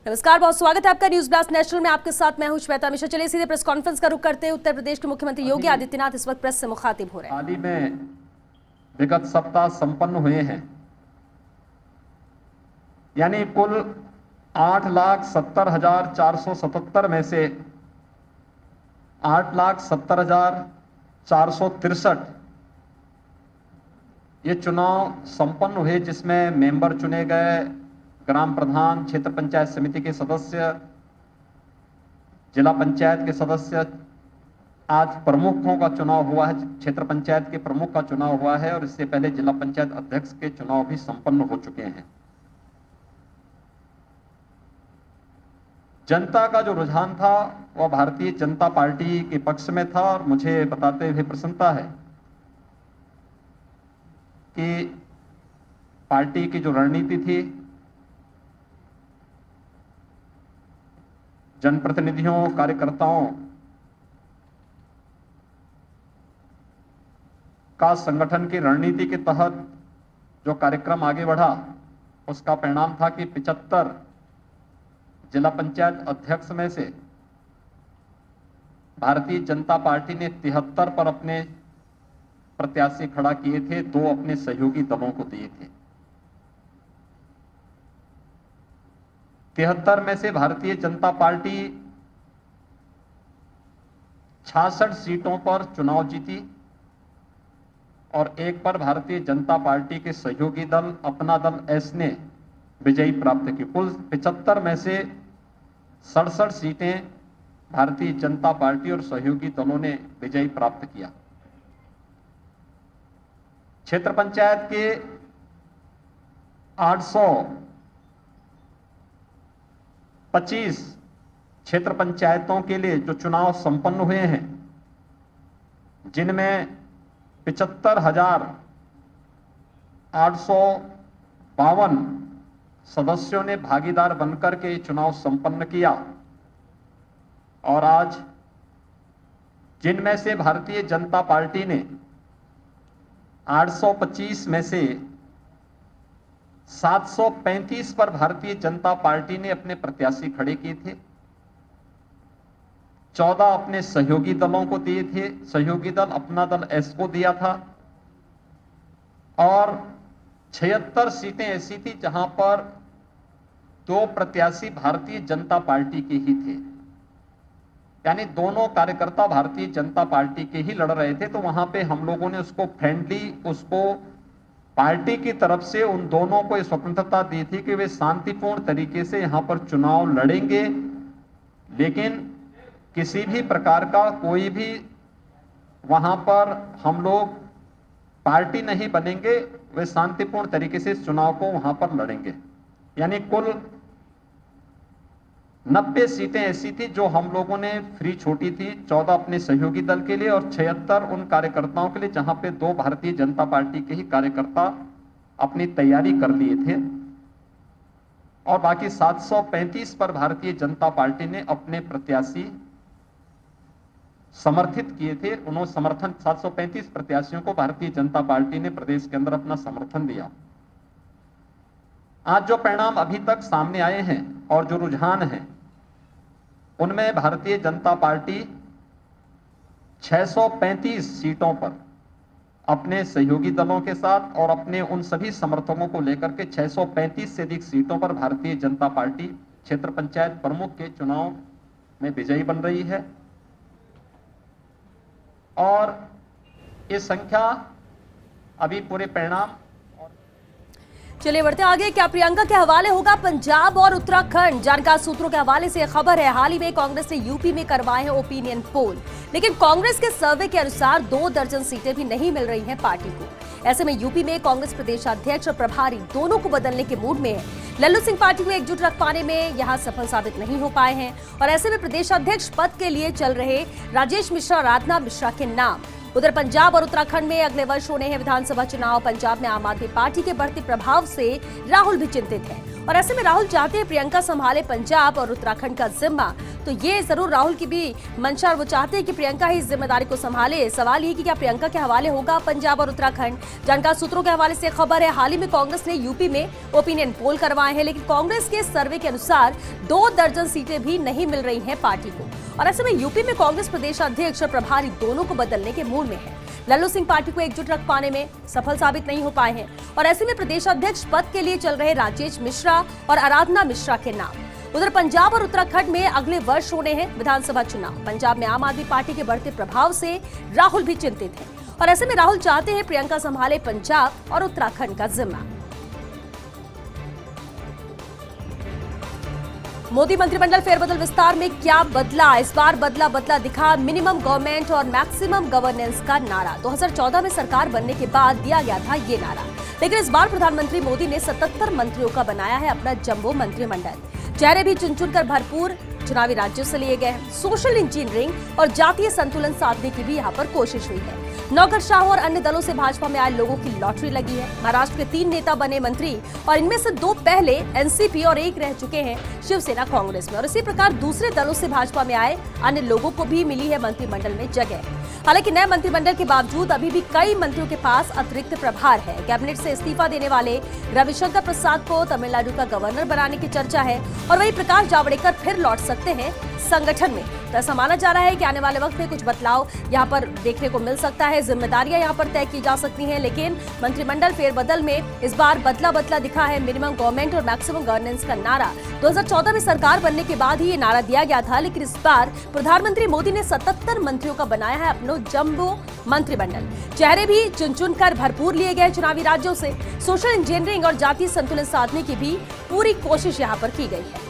नमस्कार, बहुत स्वागत है आपका न्यूज ब्लास्ट नेशनल में। आपके साथ मैं हूं श्वेता मिश्रा। चलिए सीधे प्रेस कॉन्फ्रेंस का रुख करते हैं। उत्तर प्रदेश के मुख्यमंत्री योगी आदित्यनाथ इस वक्त प्रेस से मुखातिब हो रहे हैं। हाल ही में विगत सप्ताह संपन्न हुए हैं, यानी कुल 8,70,477 में से 8,70,463 ये चुनाव संपन्न हुए, जिसमें मेंबर चुने गए, ग्राम प्रधान, क्षेत्र पंचायत समिति के सदस्य, जिला पंचायत के सदस्य। आज प्रमुखों का चुनाव हुआ है, क्षेत्र पंचायत के प्रमुख का चुनाव हुआ है और इससे पहले जिला पंचायत अध्यक्ष के चुनाव भी संपन्न हो चुके हैं। जनता का जो रुझान था वह भारतीय जनता पार्टी के पक्ष में था और मुझे बताते हुए प्रसन्नता है कि पार्टी की जो रणनीति थी, जनप्रतिनिधियों, कार्यकर्ताओं का संगठन की रणनीति के तहत जो कार्यक्रम आगे बढ़ा, उसका परिणाम था कि 75 जिला पंचायत अध्यक्ष में से भारतीय जनता पार्टी ने 73 पर अपने प्रत्याशी खड़ा किए थे, 2 अपने सहयोगी दलों को दिए थे। 73 में से भारतीय जनता पार्टी 66 सीटों पर चुनाव जीती और 1 पर भारतीय जनता पार्टी के सहयोगी दल अपना दल एस ने विजयी प्राप्त की। कुल 75 में से 67 सीटें भारतीय जनता पार्टी और सहयोगी दलों ने विजयी प्राप्त किया। क्षेत्र पंचायत के 825 क्षेत्र पंचायतों के लिए जो चुनाव संपन्न हुए हैं, जिनमें 75,852 सदस्यों ने भागीदार बनकर के चुनाव संपन्न किया और आज जिनमें से भारतीय जनता पार्टी ने 825 में से 735 पर भारतीय जनता पार्टी ने अपने प्रत्याशी खड़े किए थे, 14 अपने सहयोगी दलों को दिए थे, सहयोगी दल अपना दल एस को दिया था और 76 सीटें ऐसी थी जहां पर 2 प्रत्याशी भारतीय जनता पार्टी के ही थे, यानी दोनों कार्यकर्ता भारतीय जनता पार्टी के ही लड़ रहे थे। तो वहां पे हम लोगों ने उसको फ्रेंडली, उसको पार्टी की तरफ से उन दोनों को स्वतंत्रता दी थी कि वे शांतिपूर्ण तरीके से यहां पर चुनाव लड़ेंगे, लेकिन किसी भी प्रकार का कोई भी वहां पर हम लोग पार्टी नहीं बनेंगे, वे शांतिपूर्ण तरीके से इस चुनाव को वहां पर लड़ेंगे। यानी कुल 90 सीटें ऐसी थी जो हम लोगों ने फ्री छोड़ी थी, 14 अपने सहयोगी दल के लिए और 76 उन कार्यकर्ताओं के लिए जहां पे 2 भारतीय जनता पार्टी के ही कार्यकर्ता अपनी तैयारी कर लिए थे और बाकी 735 पर भारतीय जनता पार्टी ने अपने प्रत्याशी समर्थित किए थे। उन्होंने समर्थन 735 प्रत्याशियों को भारतीय जनता पार्टी ने प्रदेश के अंदर अपना समर्थन दिया। आज जो परिणाम अभी तक सामने आए हैं और जो रुझान है, उनमें भारतीय जनता पार्टी 635 सीटों पर अपने सहयोगी दलों के साथ और अपने उन सभी समर्थकों को लेकर के 635 से अधिक सीटों पर भारतीय जनता पार्टी क्षेत्र पंचायत प्रमुख के चुनाव में विजयी बन रही है और ये संख्या अभी पूरे परिणाम। चलिए बढ़ते आगे। क्या प्रियंका के हवाले होगा पंजाब और उत्तराखंड? जानकार सूत्रों के हवाले से खबर है, हाल ही में कांग्रेस ने यूपी में करवाए हैं ओपिनियन पोल, लेकिन कांग्रेस के सर्वे के अनुसार 2 दर्जन सीटें भी नहीं मिल रही हैं पार्टी को। ऐसे में यूपी में कांग्रेस प्रदेशाध्यक्ष और प्रभारी दोनों को बदलने के मूड में है। लल्लू सिंह पार्टी को एकजुट रख पाने में यहां सफल साबित नहीं हो पाए हैं और ऐसे में प्रदेशाध्यक्ष पद के लिए चल रहे राजेश मिश्रा, आराधना मिश्रा के नाम। उधर पंजाब और उत्तराखंड में अगले वर्ष होने हैं विधानसभा चुनाव। पंजाब में आम आदमी पार्टी के बढ़ते प्रभाव से राहुल भी चिंतित हैं और ऐसे में राहुल चाहते हैं प्रियंका संभाले पंजाब और उत्तराखंड का जिम्मा, तो ये जरूर राहुल की भी मंशा और वो चाहते हैं कि प्रियंका ही इस जिम्मेदारी को संभाले। सवाल ये कि क्या प्रियंका के हवाले होगा पंजाब और उत्तराखंड। जानकार सूत्रों के हवाले से खबर है, हाल ही में कांग्रेस ने यूपी में ओपिनियन पोल करवाए हैं, लेकिन कांग्रेस के सर्वे के अनुसार 2 दर्जन सीटें भी नहीं मिल रही हैं पार्टी को। और ऐसे में यूपी में कांग्रेस प्रदेश अध्यक्ष और प्रभारी दोनों को बदलने के मूड में है। लल्लू सिंह पार्टी को एकजुट रख पाने में सफल साबित नहीं हो पाए हैं और ऐसे में प्रदेश अध्यक्ष पद के लिए चल रहे राजेश मिश्रा और आराधना मिश्रा के नाम। उधर पंजाब और उत्तराखंड में अगले वर्ष होने हैं विधानसभा चुनाव। पंजाब में आम आदमी पार्टी के बढ़ते प्रभाव से राहुल भी चिंतित हैं और ऐसे में राहुल चाहते हैं प्रियंका संभाले पंजाब और उत्तराखंड का जिम्मा। मोदी मंत्रिमंडल फेरबदल विस्तार में क्या बदला? इस बार बदला दिखा मिनिमम गवर्नमेंट और मैक्सिमम गवर्नेंस का नारा। 2014 में सरकार बनने के बाद दिया गया था ये नारा, लेकिन इस बार प्रधानमंत्री मोदी ने 77 मंत्रियों का बनाया है अपना जंबो मंत्रिमंडल। चेहरे भी चुन-चुन कर भरपूर चुनावी राज्यों से लिए गए। सोशल इंजीनियरिंग और जातीय संतुलन साधने की भी यहाँ पर कोशिश हुई है। नौकरशाहों और अन्य दलों से भाजपा में आए लोगों की लॉटरी लगी है। महाराष्ट्र के 3 नेता बने मंत्री और इनमें से 2 पहले एनसीपी और 1 रह चुके हैं शिवसेना कांग्रेस में। और इसी प्रकार दूसरे दलों से भाजपा में आए अन्य लोगों को भी मिली है मंत्रिमंडल में जगह। हालांकि नए मंत्रिमंडल के बावजूद अभी भी कई मंत्रियों के पास अतिरिक्त प्रभार है। कैबिनेट से इस्तीफा देने वाले रविशंकर प्रसाद को तमिलनाडु का गवर्नर बनाने की चर्चा है और वहीं प्रकाश जावड़ेकर फिर लौट सकते हैं संगठन में। तो ऐसा माना जा रहा है कि आने वाले वक्त में कुछ बदलाव यहाँ पर देखने को मिल सकता है, जिम्मेदारियां यहाँ पर तय की जा सकती हैं। लेकिन मंत्रिमंडल फेरबदल में इस बार बदला दिखा है मिनिमम गवर्नमेंट और मैक्सिमम गवर्नेंस का नारा। 2014 में सरकार बनने के बाद ही ये नारा दिया गया था, लेकिन इस बार प्रधानमंत्री मोदी ने 77 मंत्रियों का बनाया है अपना जंबो मंत्रिमंडल। चेहरे भी चुन कर भरपूर लिए गए चुनावी राज्यों से। सोशल इंजीनियरिंग और जातीय संतुलन साधने की भी पूरी कोशिश यहाँ पर की गई है।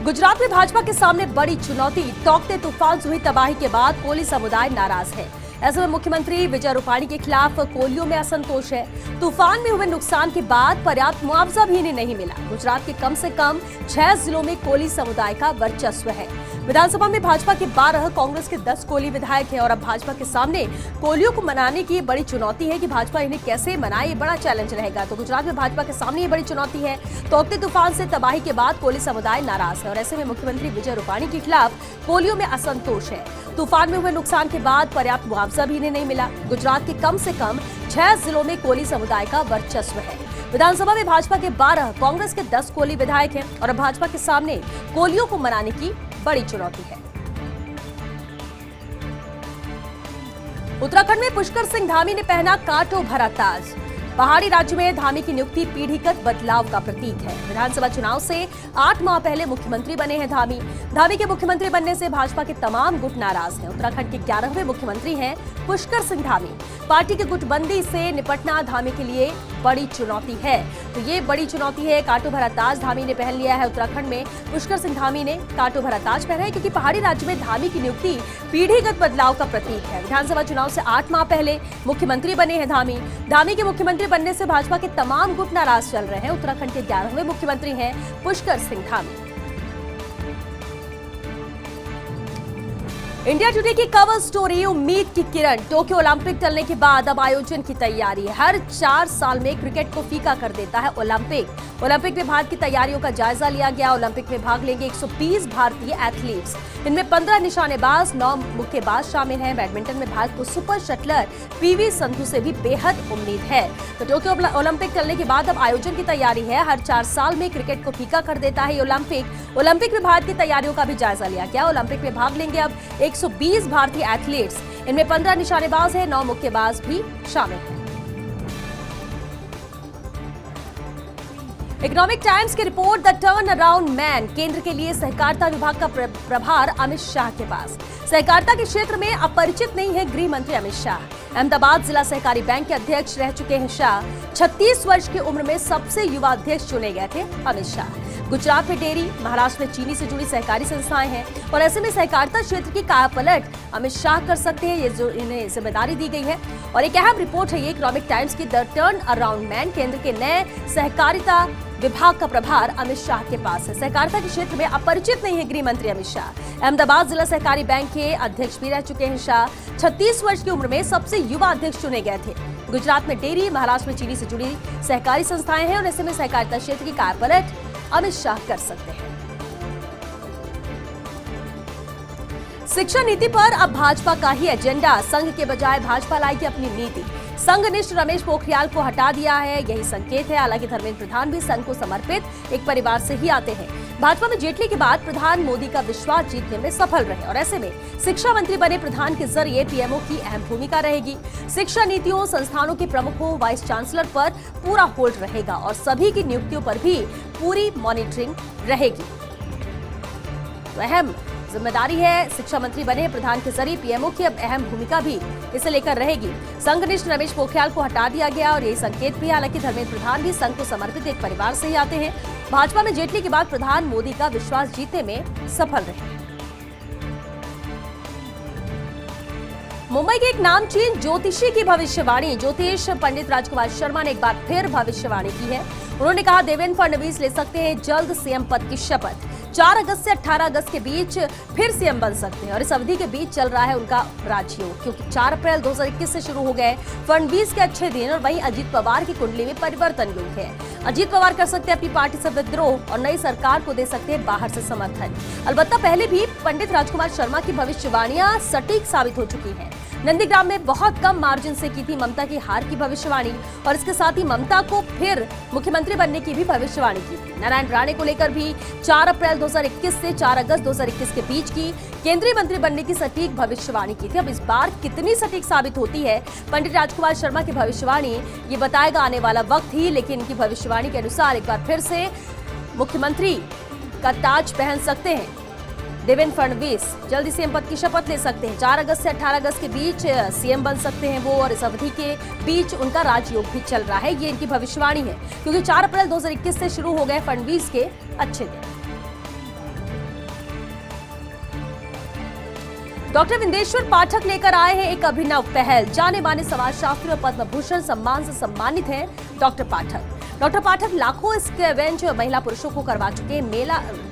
गुजरात में भाजपा के सामने बड़ी चुनौती। तौकते तूफान से हुई तबाही के बाद कोली समुदाय नाराज है। ऐसे में मुख्यमंत्री विजय रूपाणी के खिलाफ कोलियों में असंतोष है। तूफान में हुए नुकसान के बाद पर्याप्त मुआवजा भी इन्हें नहीं मिला। गुजरात के कम से कम 6 जिलों में कोली समुदाय का वर्चस्व है। विधानसभा में भाजपा के 12, कांग्रेस के 10 कोली विधायक हैं और अब भाजपा के सामने कोलियों को मनाने की बड़ी चुनौती है कि भाजपा इन्हें कैसे मनाए, ये बड़ा चैलेंज रहेगा। तो गुजरात में भाजपा के सामने ये बड़ी चुनौती है। तौकते तूफान से तबाही के बाद कोली समुदाय नाराज है और ऐसे में मुख्यमंत्री विजय रूपाणी के खिलाफ कोलियों में असंतोष है। तूफान में हुए नुकसान के बाद पर्याप्त मुआवजा भी इन्हें नहीं मिला। गुजरात के कम से कम 6 जिलों में कोली समुदाय का वर्चस्व है। विधानसभा में भाजपा के 12, कांग्रेस के 10 कोली विधायक हैं और अब भाजपा के सामने कोलियों को मनाने की बड़ी चुनौती है। उत्तराखंड में पुष्कर सिंह धामी ने पहना कांटों भरा ताज। पहाड़ी राज्य में धामी की नियुक्ति पीढ़ीगत बदलाव का प्रतीक है। विधानसभा चुनाव से 8 माह पहले मुख्यमंत्री बने हैं धामी। धामी के मुख्यमंत्री बनने से भाजपा के तमाम गुट नाराज हैं। उत्तराखंड के 11वें मुख्यमंत्री हैं पुष्कर सिंह धामी। पार्टी की गुटबंदी से निपटना धामी के लिए बड़ी चुनौती है। तो ये बड़ी चुनौती है। कांटों भरा ताज धामी ने पहन लिया है। उत्तराखंड में पुष्कर सिंह धामी ने कांटों भरा ताज पहना है क्योंकि पहाड़ी राज्य में धामी की नियुक्ति पीढ़ीगत बदलाव का प्रतीक है। विधानसभा चुनाव से 8 माह पहले मुख्यमंत्री बने हैं धामी। धामी के मुख्यमंत्री बनने से भाजपा के तमाम गुट नाराज चल रहे हैं। उत्तराखंड के 11वें मुख्यमंत्री हैं पुष्कर सिंह धामी। इंडिया टुडे की कवर स्टोरी उम्मीद की किरण। टोक्यो ओलंपिक टलने के बाद अब आयोजन की तैयारी। हर 4 साल में क्रिकेट को फीका कर देता है ओलंपिक में भारत की तैयारियों का जायजा लिया गया। ओलंपिक में भाग लेंगे 120 भारतीय एथलीट्स। इनमें 15 निशानेबाज, 9 मुक्केबाज शामिल हैं। बैडमिंटन में भारत को सुपर शटलर पीवी संधू से भी बेहद उम्मीद है। तो टोक्यो ओलंपिक टलने के बाद अब आयोजन की तैयारी है। हर 4 साल में क्रिकेट को फीका कर देता है ओलंपिक में भारत की तैयारियों का भी जायजा लिया गया। ओलंपिक में भाग लेंगे अब 120 भारतीय एथलीट्स। इनमें 15 निशानेबाज हैं, 9 मुक्केबाज भी शामिल हैं। इकोनॉमिक टाइम्स की report, the turn around man. केंद्र के लिए सहकारिता विभाग का प्रभार अमित शाह के पास। सहकारिता के क्षेत्र में अपरिचित नहीं है गृह मंत्री अमित शाह। अहमदाबाद जिला सहकारी बैंक के अध्यक्ष रह चुके हैं शाह। 36 वर्ष की उम्र में सबसे युवा अध्यक्ष चुने गए थे अमित शाह। गुजरात में डेयरी, महाराष्ट्र में चीनी से जुड़ी सहकारी संस्थाएं हैं और ऐसे में सहकारिता क्षेत्र की कायापलट अमित शाह कर सकते हैं। ये जो इन्हें जिम्मेदारी दी गई है और एक अहम रिपोर्ट है ये इकोनॉमिक टाइम्स की, द टर्न अराउंड मैन। केंद्र के नए सहकारिता विभाग का प्रभार अमित शाह के पास है। सहकारिता के क्षेत्र में अपरिचित नहीं है गृह मंत्री अमित शाह। अहमदाबाद जिला सहकारी बैंक के अध्यक्ष भी रह चुके हैं शाह। 36 वर्ष की उम्र में सबसे युवा अध्यक्ष चुने गए थे। गुजरात में डेयरी, महाराष्ट्र में चीनी से जुड़ी सहकारी संस्थाएं हैं और ऐसे में सहकारिता क्षेत्र की कायापलट अमित शाह कर सकते हैं। शिक्षा नीति पर अब भाजपा का ही एजेंडा, संघ के बजाय भाजपा लाएगी अपनी नीति। संघनिष्ठ रमेश पोखरियाल को हटा दिया है, यही संकेत है। हालांकि धर्मेंद्र प्रधान भी संघ को समर्पित एक परिवार से ही आते हैं। भाजपा में जेटली के बाद प्रधान मोदी का विश्वास जीतने में सफल रहे और ऐसे में शिक्षा मंत्री बने प्रधान के जरिए पीएमओ की अहम भूमिका रहेगी। शिक्षा नीतियों, संस्थानों के प्रमुखों, वाइस चांसलर पर पूरा होल्ड रहेगा और सभी की नियुक्तियों पर भी पूरी मॉनिटरिंग रहेगी। तो अहम जिम्मेदारी है, शिक्षा मंत्री बने प्रधान के जरिए पीएमओ की अब अहम भूमिका भी इसे लेकर रहेगी। संघनिष्ठ रमेश पोखरियाल को हटा दिया गया और यही संकेत भी। हालांकि धर्मेंद्र प्रधान भी संघ को समर्पित एक परिवार से ही आते हैं। भाजपा में जेटली के बाद प्रधान मोदी का विश्वास जीतने में सफल रहे। मुंबई के एक नामचीन ज्योतिषी की भविष्यवाणी, ज्योतिष पंडित राजकुमार शर्मा ने एक बार फिर भविष्यवाणी की है। उन्होंने कहा देवेंद्र फडणवीस ले सकते हैं जल्द सीएम पद की शपथ। 4 अगस्त से 18 अगस्त के बीच फिर सीएम बन सकते हैं और इस अवधि के बीच चल रहा है उनका राजयोग, क्योंकि 4 अप्रैल 2021 से शुरू हो गए फडणवीस के अच्छे दिन और वहीं अजीत पवार की कुंडली में परिवर्तन योग है। अजीत पवार कर सकते हैं अपनी पार्टी से विद्रोह और नई सरकार को दे सकते हैं बाहर से समर्थन। अलबत्ता पहले भी पंडित राजकुमार शर्मा की भविष्यवाणियां सटीक साबित हो चुकी हैं। नंदीग्राम में बहुत कम मार्जिन से की थी ममता की हार की भविष्यवाणी और इसके साथ ही ममता को फिर मुख्यमंत्री बनने की भी भविष्यवाणी की थी। नारायण राणे को लेकर भी 4 अप्रैल 2021 से 4 अगस्त 2021 के बीच की केंद्रीय मंत्री बनने की सटीक भविष्यवाणी की थी। अब इस बार कितनी सटीक साबित होती है पंडित राजकुमार शर्मा की भविष्यवाणी, ये बताएगा आने वाला वक्त ही। लेकिन इनकी भविष्यवाणी के अनुसार एक बार फिर से मुख्यमंत्री का ताज पहन सकते हैं देवेंद्र फडणवीस, जल्दी सीएम पद की शपथ ले सकते हैं। 4 अगस्त से 18 अगस्त के बीच सीएम बन सकते हैं वो और इस अवधि के बीच उनका राजयोग भी चल रहा है। ये इनकी भविष्यवाणी है, क्योंकि 4 अप्रैल 2021 से शुरू हो गए फडणवीस के अच्छे दिन। डॉक्टर विंदेश्वर पाठक लेकर आए हैं एक अभिनव पहल। जाने माने समाजशास्त्री और पद्म भूषण सम्मान से सम्मानित हैं डॉक्टर पाठक। डॉक्टर पाठक लाखों स्कैवेंज महिला पुरुषों को करवा चुके हैं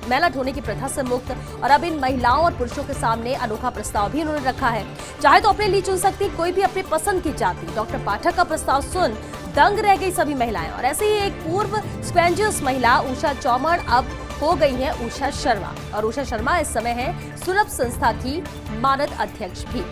मेला ढोने की प्रथा से मुक्त और अब इन महिलाओं और पुरुषों के सामने अनोखा प्रस्ताव भी उन्होंने रखा है। चाहे तो अपने लिए चुन सकती कोई भी अपनी पसंद की जाति। डॉक्टर पाठक का प्रस्ताव सुन दंग रह गई सभी महिलाएं और ऐसे ही एक पूर्व स्क्वेंजर्स महिला उषा चौमड़ अब हो गई है उषा शर्मा और उषा शर्मा इस समय है सुलभ संस्था की मानद अध्यक्ष भी।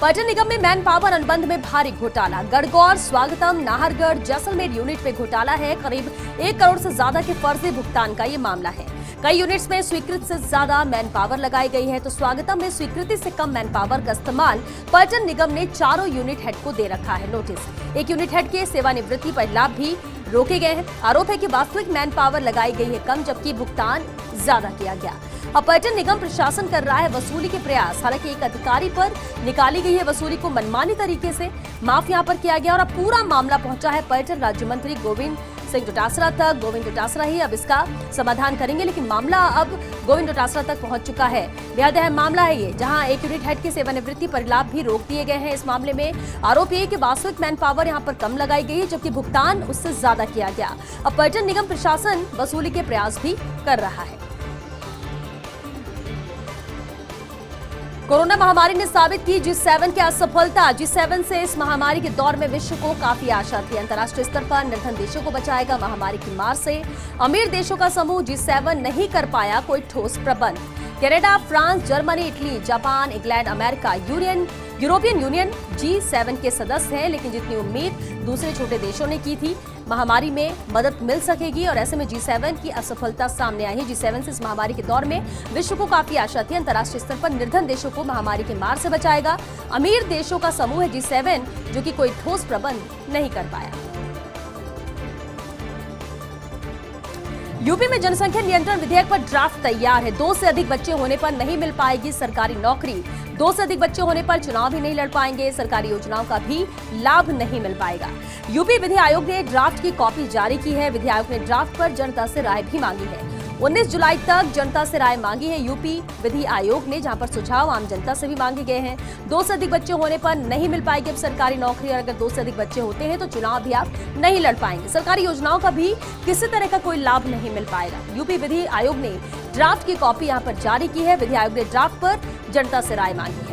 पर्यटन निगम में मैन पावर अनुबंध में भारी घोटाला। गढ़गौर, स्वागतम, नाहरगढ़, जैसलमेर यूनिट में घोटाला है। करीब 1 करोड़ से ज्यादा के फर्जी भुगतान का ये मामला है। कई यूनिट्स में स्वीकृति से ज्यादा मैन पावर लगाई गई है, तो स्वागतम में स्वीकृति से कम मैन पावर का इस्तेमाल पर्यटन निगम ने 4 यूनिट हेड को दे रखा है नोटिस। एक यूनिट हेड के सेवानिवृत्ति पर लाभ भी रोके गए हैं। आरोप है कि वास्तविक मैन पावर लगाई गई है कम, जबकि भुगतान ज्यादा किया गया। अब पर्यटन निगम प्रशासन कर रहा है वसूली के प्रयास। हालांकि एक अधिकारी पर निकाली गई है वसूली को मनमानी तरीके से माफ यहाँ पर किया गया और अब पूरा मामला पहुंचा है पर्यटन राज्य मंत्री गोविंद सिंह डोटासरा तक। गोविंद डोटासरा ही अब इसका समाधान करेंगे, लेकिन मामला अब गोविंद डोटासरा तक पहुंच चुका है। बेहद अहम मामला है ये, जहां एक यूनिट हेड की सेवानिवृत्ति पर लाभ भी रोक दिए गए हैं। इस मामले में आरोप ये कि वास्तविक मैन पावर यहाँ पर कम लगाई गई है, जबकि भुगतान उससे ज्यादा किया गया। अब पर्यटन निगम प्रशासन वसूली के प्रयास भी कर रहा है। कोरोना महामारी ने साबित की G7 की असफलता। G7 से इस महामारी के दौर में विश्व को काफी आशा थी। अंतर्राष्ट्रीय स्तर पर निर्धन देशों को बचाएगा महामारी की मार से। अमीर देशों का समूह G7 नहीं कर पाया कोई ठोस प्रबंध। Canada, France, Germany, Italy, Japan, England, America, European union G7 के सदस्य हैं, लेकिन जितनी उम्मीद दूसरे छोटे देशों ने की थी महामारी में मदद मिल सकेगी और ऐसे में G7 की असफलता सामने आई है। G7 से इस महामारी के दौर में विश्व को काफी आशा थी। अंतर्राष्ट्रीय स्तर पर निर्धन देशों को महामारी की मार से बचाएगा अमीर देशों का समूह है G7, जो कि कोई ठोस प्रबंध नहीं कर पाया। यूपी में जनसंख्या नियंत्रण विधेयक पर ड्राफ्ट तैयार है। 2 से अधिक बच्चे होने पर नहीं मिल पाएगी सरकारी नौकरी। 2 से अधिक बच्चे होने पर चुनाव भी नहीं लड़ पाएंगे। सरकारी योजनाओं का भी लाभ नहीं मिल पाएगा। यूपी विधि आयोग ने ड्राफ्ट की कॉपी जारी की है। विधि आयोग ने ड्राफ्ट पर जनता से राय भी मांगी है। 19 जुलाई तक जनता से राय मांगी है यूपी विधि आयोग ने, जहां पर सुझाव आम जनता से भी मांगे गए हैं। 2 से अधिक बच्चे होने पर नहीं मिल पाएगी अब सरकारी नौकरी और अगर 2 से अधिक बच्चे होते हैं तो चुनाव भी आप नहीं लड़ पाएंगे। सरकारी योजनाओं का भी किसी तरह का कोई लाभ नहीं मिल पाएगा। यूपी विधि आयोग ने ड्राफ्ट की कॉपी यहां पर जारी की है। विधि आयोग ने ड्राफ्ट पर जनता से राय मांगी है।